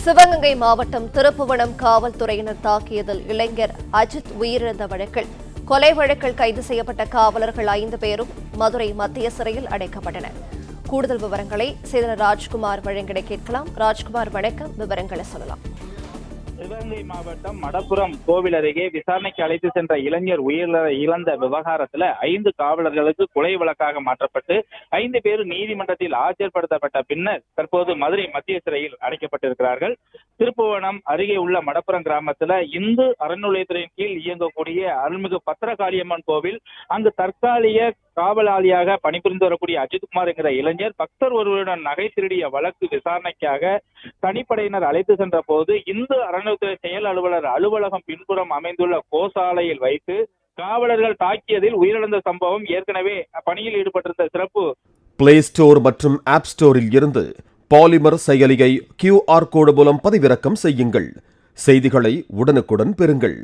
சிவகங்கை மாவட்டம் திருப்புவனம் காவல்துறையினர் தாக்கியதில் இளைஞர் அஜித் உயிரிழந்த வழக்கில் கொலை வழக்கில் கைது செய்யப்பட்ட காவலர்கள் 5 பேரும் மதுரை மத்திய சிறையில் அடைக்கப்பட்டனர். கூடுதல் விவரங்களை செய்தியாளர் ராஜ்குமார் வழங்கிட கேட்கலாம். ராஜ்குமார், வணக்கம். விவரங்களை சொல்லலாம். சிவகங்கை மாவட்டம் மடப்புரம் கோவில் அருகே விசாரணைக்கு அழைத்து சென்ற இளைஞர் இழந்த விவகாரத்துல 5 காவலர்களுக்கு கொலை வழக்காக மாற்றப்பட்டு 5 பேர் நீதிமன்றத்தில் ஆஜர்படுத்தப்பட்ட பின்னர் தற்போது மதுரை மத்திய சிறையில் அடைக்கப்பட்டிருக்கிறார்கள். திருப்புவனம் அருகே உள்ள மடப்புரம் கிராமத்துல இந்து அறநிலையத்துறையின் கீழ் இயங்கக்கூடிய அருள்மிகு பத்திரகாளியம்மன் கோவில், அங்கு தற்காலிக காவலாளியாக பணிபுரிந்து வரக்கூடிய அஜித்குமார் என்கிற இளைஞர் பக்தர் ஒருவருடன் நகை திருடிய வழக்கு விசாரணைக்காக தனிப்படையினர் அழைத்து சென்ற போது இந்து அறநிலையத்துறை செயல் அலுவலர் அலுவலகம் பின்புறம் அமைந்துள்ள கோசாலையில் வைத்து காவலர்கள் தாக்கியதில் உயிரிழந்த சம்பவம் ஏற்கனவே பணியில் ஈடுபட்டிருந்த சிறப்பு பிளே ஸ்டோர் மற்றும் ஆப் ஸ்டோரில் இருந்து பாலிமர் செயலியை QR கோடு மூலம் பதிவிறக்கம் செய்யுங்கள். செய்திகளை உடனுக்குடன் பெறுங்கள்.